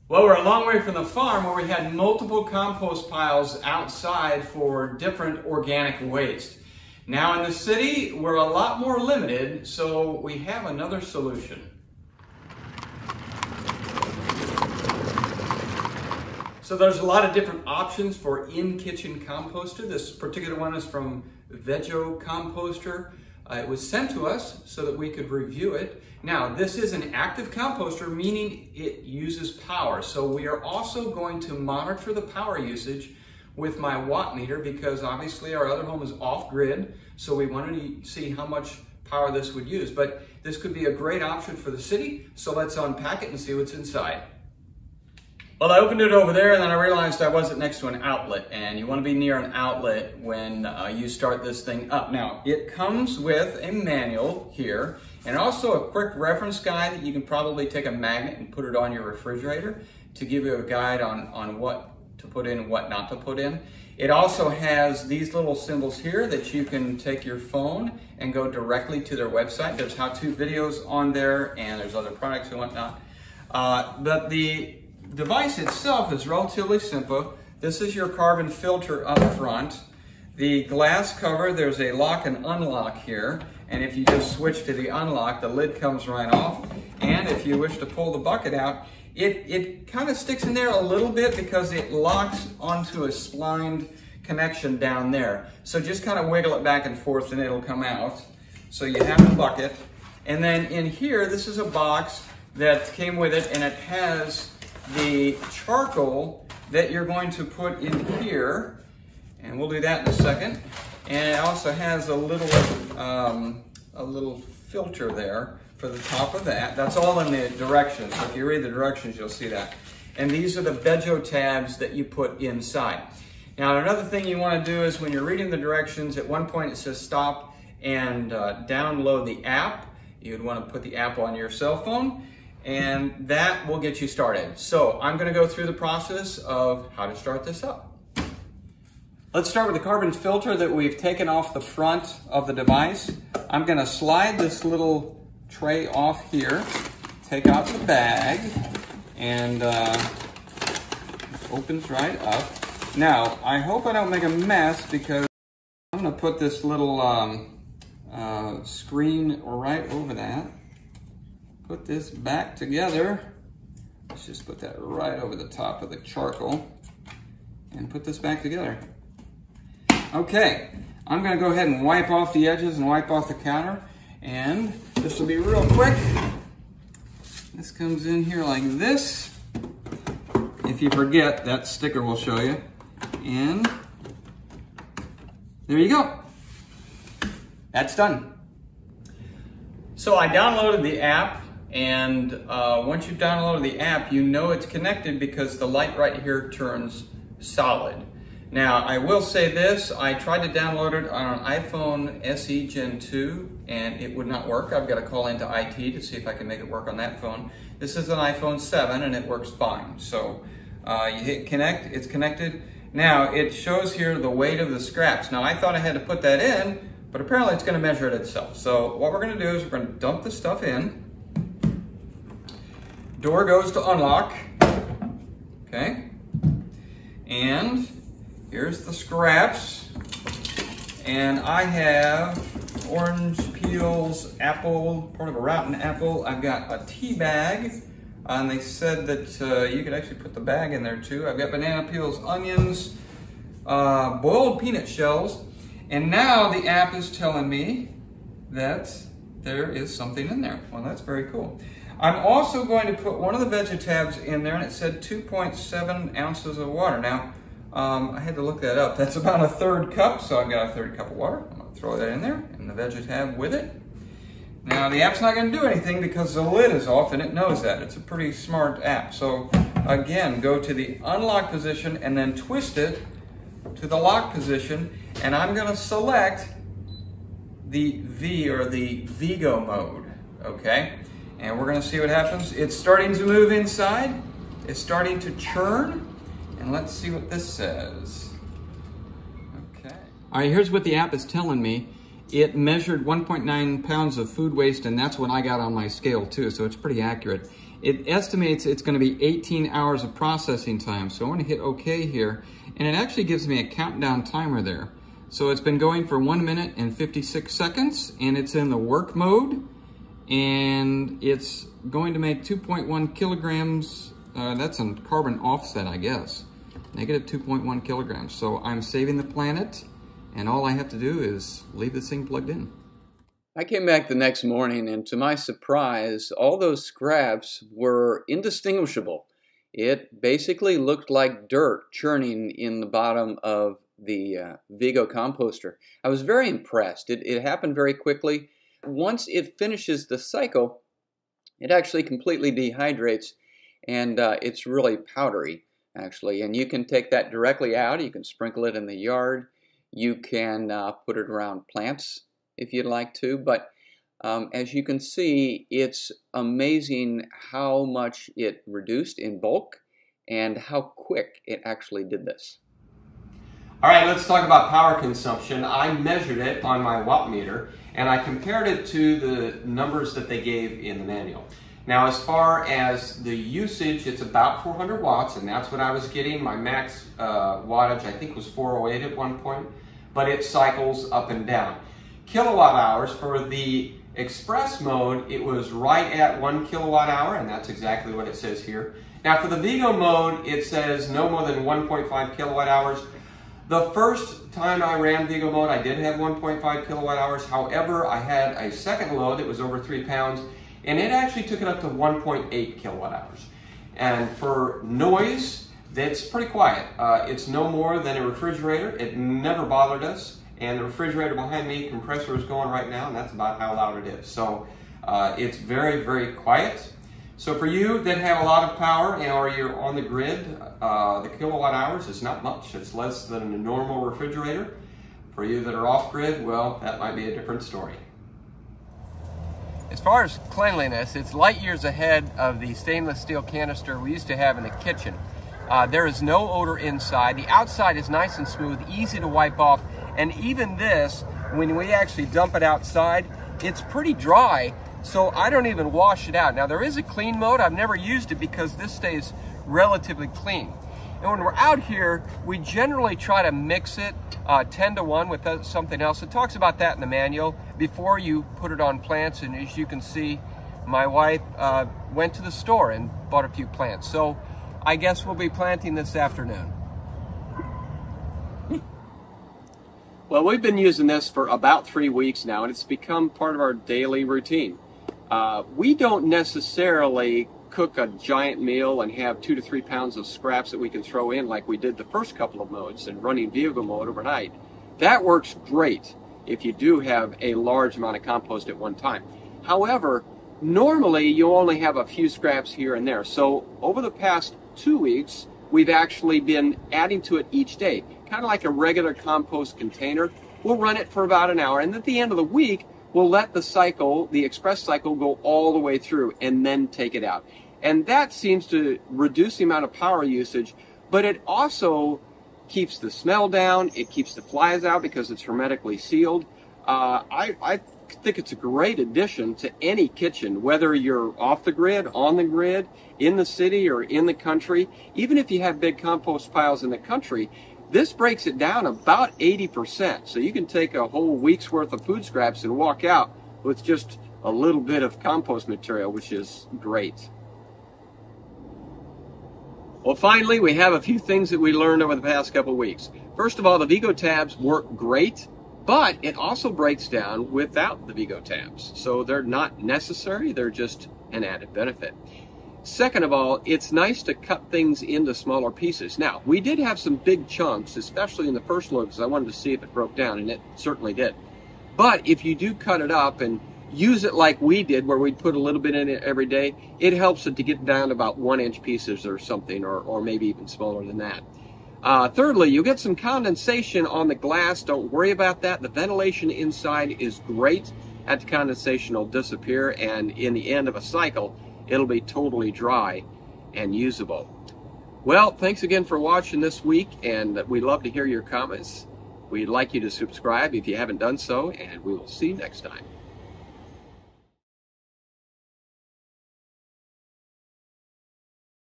Well, we're a long way from the farm where we had multiple compost piles outside for different organic waste. Now in the city, we're a lot more limited, so we have another solution. So there's a lot of different options for in-kitchen composter. This particular one is from Vego Composter. It was sent to us so that we could review it. Now, this is an active composter, meaning it uses power. So we are also going to monitor the power usage with my watt meter because obviously our other home is off-grid. So we wanted to see how much power this would use. But this could be a great option for the city. So let's unpack it and see what's inside. Well, I opened it over there and then I realized I wasn't next to an outlet, and you want to be near an outlet when you start this thing up. Now, it comes with a manual here and also a quick reference guide that you can probably take a magnet and put it on your refrigerator to give you a guide on what to put in and what not to put in. It also has these little symbols here that you can take your phone and go directly to their website. There's how-to videos on there and there's other products and whatnot. But the device itself is relatively simple. This is your carbon filter up front. The glass cover, there's a lock and unlock here. And if you just switch to the unlock, the lid comes right off. And if you wish to pull the bucket out, it kind of sticks in there a little bit because it locks onto a splined connection down there. So just kind of wiggle it back and forth and it'll come out. So you have the bucket. And then in here, this is a box that came with it and it has the charcoal that you're going to put in here, and we'll do that in a second. And it also has a little filter there for the top of that. That's all in the directions. So if you read the directions, you'll see that. And these are the Vego tabs that you put inside. Now, another thing you want to do is when you're reading the directions, at one point it says stop and download the app. You'd want to put the app on your cell phone, and that will get you started. So I'm going to go through the process of how to start this up. Let's start with the carbon filter that we've taken off the front of the device. I'm going to slide this little tray off here, take out the bag, and it opens right up. Now, I hope I don't make a mess because I'm going to put this little screen right over that. Put this back together. Let's just put that right over the top of the charcoal and put this back together. Okay, I'm gonna go ahead and wipe off the edges and wipe off the counter, and this will be real quick. This comes in here like this. If you forget, that sticker will show you. And there you go. That's done. So I downloaded the app. And once you've downloaded the app, you know it's connected because the light right here turns solid. Now, I will say this, I tried to download it on an iPhone SE Gen 2 and it would not work. I've got to call into IT to see if I can make it work on that phone. This is an iPhone 7 and it works fine. So you hit connect, it's connected. Now, it shows here the weight of the scraps. Now, I thought I had to put that in, but apparently it's going to measure it itself. So what we're going to do is we're going to dump the stuff in. Door goes to unlock, okay, and here's the scraps, and I have orange peels, apple, part of a rotten apple. I've got a tea bag, and they said that you could actually put the bag in there too. I've got banana peels, onions, boiled peanut shells, and now the app is telling me that there is something in there. Well, that's very cool. I'm also going to put one of the Vego tabs in there, and it said 2.7 ounces of water. Now, I had to look that up. That's about a third cup, so I've got a third cup of water. I'm going to throw that in there, and the Vego tab with it. Now, the app's not going to do anything because the lid is off, and it knows that. It's a pretty smart app. So, again, go to the unlock position, and then twist it to the lock position, and I'm going to select the V, or the Vego mode, okay? And we're gonna see what happens. It's starting to move inside. It's starting to churn. And let's see what this says. Okay. All right, here's what the app is telling me. It measured 1.9 pounds of food waste, and that's what I got on my scale too, so it's pretty accurate. it estimates it's going to be 18 hours of processing time. So I want to hit OK here, and it actually gives me a countdown timer there. So it's been going for 1 minute and 56 seconds, and it's in the work mode, and it's going to make 2.1 kilograms. That's a carbon offset, I guess. Negative 2.1 kilograms. So I'm saving the planet, and all I have to do is leave this thing plugged in. I came back the next morning, and to my surprise, all those scraps were indistinguishable. It basically looked like dirt churning in the bottom of the Vego composter. I was very impressed. It happened very quickly. Once it finishes the cycle, it actually completely dehydrates, and it's really powdery, actually. And you can take that directly out. You can sprinkle it in the yard. You can put it around plants if you'd like to, but as you can see, it's amazing how much it reduced in bulk and how quick it actually did this. All right, let's talk about power consumption. I measured it on my watt meter, and I compared it to the numbers that they gave in the manual. Now, as far as the usage, it's about 400 watts, and that's what I was getting. My max wattage, I think, was 408 at one point, but it cycles up and down. Kilowatt hours for the express mode, it was right at 1 kilowatt hour, and that's exactly what it says here. Now for the Vego mode, it says no more than 1.5 kilowatt hours. The first time I ran Vego mode, I did have 1.5 kilowatt hours. However, I had a second load that was over 3 pounds, and it actually took it up to 1.8 kilowatt hours. And for noise, that's pretty quiet. It's no more than a refrigerator. It never bothered us. And the refrigerator behind me, compressor is going right now, and that's about how loud it is. So it's very, very quiet. So for you that have a lot of power or you're on the grid, the kilowatt hours is not much. It's less than a normal refrigerator. For you that are off grid, well, that might be a different story. As far as cleanliness, it's light years ahead of the stainless steel canister we used to have in the kitchen. There is no odor inside. The outside is nice and smooth, easy to wipe off. And even this, when we actually dump it outside, it's pretty dry, so I don't even wash it out. Now there is a clean mode. I've never used it because this stays relatively clean. And when we're out here, we generally try to mix it 10 to 1 with something else. It talks about that in the manual before you put it on plants. And as you can see, my wife went to the store and bought a few plants. So I guess we'll be planting this afternoon. Well, we've been using this for about 3 weeks now, and it's become part of our daily routine. We don't necessarily cook a giant meal and have 2 to 3 pounds of scraps that we can throw in like we did the first couple of modes and running Vego mode overnight. That works great if you do have a large amount of compost at one time. However, normally you only have a few scraps here and there. So over the past 2 weeks, we've actually been adding to it each day, kind of like a regular compost container. We'll run it for about an hour, and at the end of the week, we'll let the cycle, the express cycle, go all the way through and then take it out. And that seems to reduce the amount of power usage, but it also keeps the smell down, it keeps the flies out because it's hermetically sealed. I think it's a great addition to any kitchen, whether you're off the grid, on the grid, in the city, or in the country. Even if you have big compost piles in the country, this breaks it down about 80%. So you can take a whole week's worth of food scraps and walk out with just a little bit of compost material, which is great. Well, finally, we have a few things that we learned over the past couple of weeks. First of all, the Vego tabs work great, but it also breaks down without the Vego tabs. So they're not necessary, they're just an added benefit. Second of all, it's nice to cut things into smaller pieces. Now, we did have some big chunks, especially in the first load, because I wanted to see if it broke down, and it certainly did. But if you do cut it up and use it like we did, where we'd put a little bit in it every day, it helps it to get down to about 1-inch pieces or something, or maybe even smaller than that. Thirdly, you'll get some condensation on the glass. Don't worry about that. The ventilation inside is great. That condensation will disappear, and in the end of a cycle, it'll be totally dry and usable. Well, thanks again for watching this week, and we'd love to hear your comments. We'd like you to subscribe if you haven't done so, and we will see you next time.